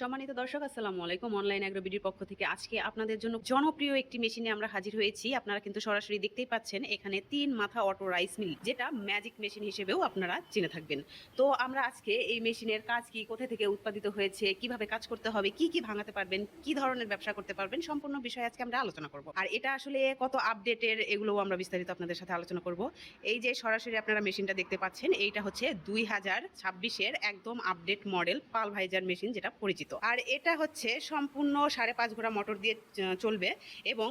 সম্মানিত দর্শক, আসসালামু আলাইকুম। অনলাইন অ্যাগ্রো বিডির পক্ষ থেকে আজকে আপনাদের জন্য জনপ্রিয় একটি মেশিনে আমরা হাজির হয়েছি। আপনারা কিন্তু সরাসরি দেখতেই পাচ্ছেন এখানে 3 মাথা অটো রাইস মিল, যেটা ম্যাজিক মেশিন হিসেবেও আপনারা চিনে থাকবেন। তো আমরা আজকে এই মেশিনের কাজ কি, কোথা থেকে উৎপাদিত হয়েছে, কিভাবে কাজ করতে হবে, কি কি ভাঙাতে পারবেন, কি ধরনের ব্যবসা করতে পারবেন, সম্পূর্ণ বিষয়ে আজকে আমরা আলোচনা করব। আর এটা আসলে কত আপডেটের, এগুলোও আমরা বিস্তারিত আপনাদের সাথে আলোচনা করব। এই যে সরাসরি আপনারা মেশিনটা দেখতে পাচ্ছেন, এইটা হচ্ছে 2026-এর একদম আপডেট মডেল পালভাইজার মেশিন, যেটা পরিচিত। আর এটা হচ্ছে সম্পূর্ণ 5.5 ঘোড়া মোটর দিয়ে চলবে এবং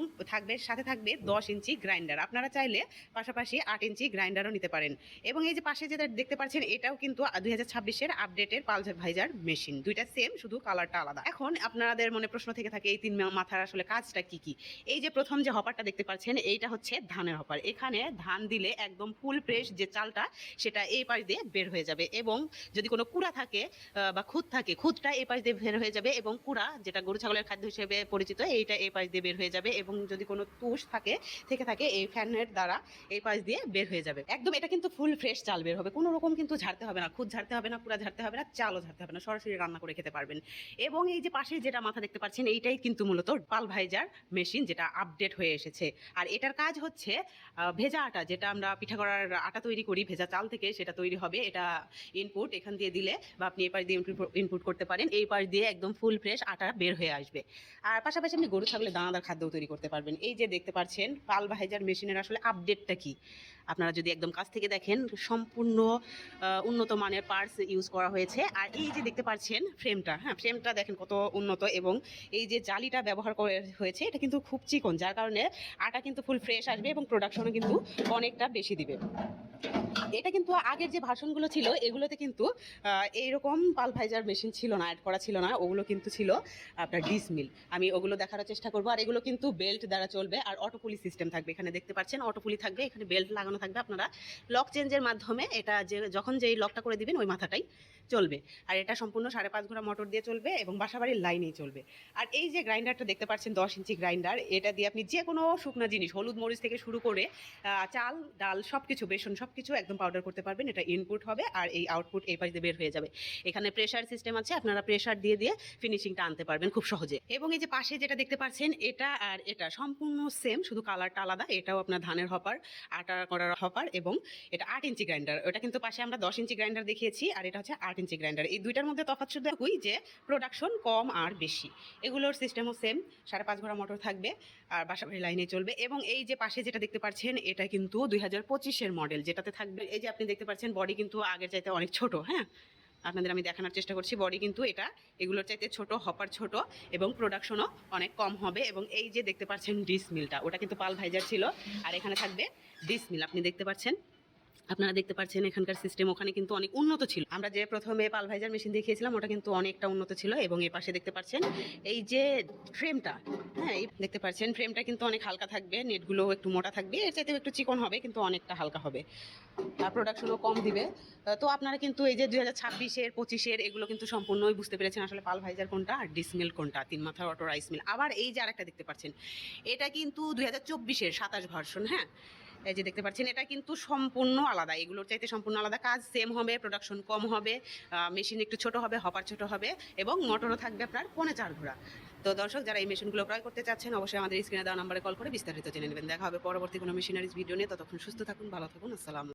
সাথে থাকবে 10 ইঞ্চি গ্রাইন্ডার। আপনারা চাইলে পাশাপাশি 8 ইঞ্চি গ্রাইন্ডারও নিতে পারেন। এবং এই যে পাশে যেটা দেখতে পাচ্ছেন, এটাও কিন্তু 2026-এর আপডেটের পালভাইজার মেশিন। দুইটা সেম, শুধু কালারটা আলাদা। এখন আপনাদের মনে প্রশ্ন থেকে থাকে এই 3 মাথার আসলে কাজটা কি কি। এই যে প্রথম যে হপারটা দেখতে পাচ্ছেন, এইটা হচ্ছে ধানের হপার। এখানে ধান দিলে একদম ফুল ফ্রেশ যে চালটা, সেটা এই পাশ দিয়ে বের হয়ে যাবে। এবং যদি কোনো কুড়া থাকে বা খুদ থাকে, খুদটা এই পাশ দিয়ে বের হয়ে যাবে। এবং কুড়া, যেটা গরু ছাগলের খাদ্য হিসেবে পরিচিত, এইটা এই পাশ দিয়ে বের হয়ে যাবে। এবং যদি কোনো তুষ থেকে থাকে, এই ফ্যানের দ্বারা এই পাশ দিয়ে বের হয়ে যাবে। একদম এটা কিন্তু ফুল ফ্রেশ চাল বের হবে, কোনো রকম কিন্তু ঝাড়তে হবে না, খুদ ঝাড়তে হবে না, কুড়া ঝাড়তে হবে না, চালও ঝাড়তে হবে না, সরাসরি রান্না করে খেতে পারবেন। এবং এই যে পাশে যেটা মাথা দেখতে পাচ্ছেন, এইটাই কিন্তু মূলত পালভাইজার মেশিন, যেটা আপডেট হয়ে এসেছে। আর এটার কাজ হচ্ছে ভেজা আটা, যেটা আমরা পিঠা করার আটা তৈরি করি ভেজা চাল থেকে, সেটা তৈরি হবে। এটা ইনপুট এখান দিয়ে দিলে, বা আপনি এই পাশ দিয়ে ইনপুট করতে পারেন, এই পাশ দিয়ে একদম ফুল ফ্রেশ আটা বের হয়ে আসবে। আর পাশাপাশি আপনি গরু ছাগলের দানাদার খাদ্যও তৈরি করতে পারবেন। এই যে দেখতে পাচ্ছেন পালভাইজার মেশিনের আসলে আপডেটটা কি, আপনারা যদি একদম কাছ থেকে দেখেন, সম্পূর্ণ উন্নত মানের পার্টস ইউজ করা হয়েছে। আর এই যে দেখতে পাচ্ছেন ফ্রেমটা, ফ্রেমটা দেখেন কত উন্নত। এবং এই যে জালিটা ব্যবহার করে হয়েছে, এটা কিন্তু খুব চিকন, যার কারণে আটা কিন্তু ফুল ফ্রেশ আসবে এবং প্রোডাকশনও কিন্তু অনেকটা বেশি দিবে। এটা কিন্তু আগের যে ভার্সনগুলো ছিল, এগুলোতে কিন্তু এইরকম পালভাইজার মেশিন ছিল না, অ্যাড করা ছিল না। ওগুলো কিন্তু ছিল আপনার ডিস মিল। আমি ওগুলো দেখার চেষ্টা করবো। আর এগুলো কিন্তু বেল্ট দ্বারা চলবে, আর অটোপুলি সিস্টেম থাকবে। এখানে দেখতে পাচ্ছেন অটোপুলি থাকবে, এখানে বেল্ট লাগানো থাকবে। আপনারা লক চেঞ্জের মাধ্যমে এটা যখন যেই লকটা করে দিবেন, ওই মাথাটাই চলবে। আর এটা সম্পূর্ণ 5.5 ঘোড়া মোটর দিয়ে চলবে এবং বাসাবাড়ির লাইনেই চলবে। আর এই যে গ্রাইন্ডারটা দেখতে পাচ্ছেন, 10 ইঞ্চি গ্রাইন্ডার, এটা দিয়ে আপনি যে কোনো শুকনো জিনিস, হলুদ মরিচ থেকে শুরু করে চাল ডাল সব কিছু, বেসন সব কিছু একদম পাউডার করতে পারবেন। এটা ইনপুট হবে আর এই আউটপুট এই পাশ দিয়ে বের হয়ে যাবে। এখানে প্রেসার সিস্টেম আছে, আপনারা প্রেসার দিয়ে দিয়ে ফিনিশিংটা আনতে পারবেন খুব সহজে। এবং এই যে পাশে যেটা দেখতে পাচ্ছেন, এটা আর এটা সম্পূর্ণ সেম, শুধু কালারটা আলাদা। এটাও আপনার ধানের হপার, আটা করার হপার, এবং এটা 8 ইঞ্চি গ্রাইন্ডার। ওটা কিন্তু পাশে আমরা 10 ইঞ্চি গ্রাইন্ডার দেখিয়েছি, আর এটা হচ্ছে 8 ইঞ্চি গ্রাইন্ডার। এই দুইটার মধ্যে তফাৎ শুধু একই, যে প্রোডাকশন কম আর বেশি। এগুলোর সিস্টেমও সেম, 5.5 ঘোড়া মোটর থাকবে আর বাসাবাড়ি লাইনে চলবে। এবং এই যে পাশে যেটা দেখতে পাচ্ছেন, এটা কিন্তু 2025-এর মডেল, যেটাতে থাকবে এই যে আপনি দেখতে পাচ্ছেন বডি কিন্তু আগের চাইতে অনেক ছোট। আপনাদের আমি দেখানোর চেষ্টা করছি, বডি কিন্তু এটা এগুলোর চাইতে ছোট, হপার ছোট, এবং প্রোডাকশনও অনেক কম হবে। এবং এই যে দেখতে পাচ্ছেন ডিস মিলটা, ওটা কিন্তু পালভাইজার ছিল, আর এখানে থাকবে ডিস মিল। আপনি দেখতে পাচ্ছেন, আপনারা দেখতে পাচ্ছেন এখানকার সিস্টেম ওখানে কিন্তু অনেক উন্নত ছিল। আমরা যে প্রথমে পালভাইজার মেশিন দেখিয়েছিলাম, ওটা কিন্তু অনেকটা উন্নত ছিল। এবং এই পাশে দেখতে পাচ্ছেন এই যে ফ্রেমটা, এই দেখতে পাচ্ছেন ফ্রেমটা কিন্তু অনেক হালকা থাকবে, নেটগুলো একটু মোটা থাকবে, এর চাইতেও একটু চিকন হবে, কিন্তু অনেকটা হালকা হবে, আর প্রোডাকশনও কম দিবে। তো আপনারা কিন্তু এই যে 2026-এর 25-এর এগুলো কিন্তু সম্পূর্ণই বুঝতে পেরেছেন আসলে পালভাইজার কোনটা আর ডিসমিল কোনটা, 3 মাথার অটো রাইস মিল। আবার এই যে আরেকটা দেখতে পাচ্ছেন, এটা কিন্তু 2024-এর 27 ভার্সন। এই যে দেখতে পাচ্ছেন, এটা কিন্তু সম্পূর্ণ আলাদা, এগুলোর চাইতে সম্পূর্ণ আলাদা। কাজ সেম হবে, প্রোডাকশন কম হবে, মেশিন একটু ছোট হবে, হপার ছোট হবে, এবং মোটরও থাকবে আপনার 4.5 ঘোড়া। তো দর্শক, যারা এই মেশিনগুলো ক্রয় করতে চাচ্ছেন, অবশ্যই আমাদের স্ক্রিনে দেওয়া নাম্বারে কল করে বিস্তারিত জেনে নেবেন। দেখা হবে পরবর্তী কোনো মেশিনারিজ ভিডিও নিয়ে। ততক্ষণ সুস্থ থাকুন, ভালো থাকুন, আসসালাম।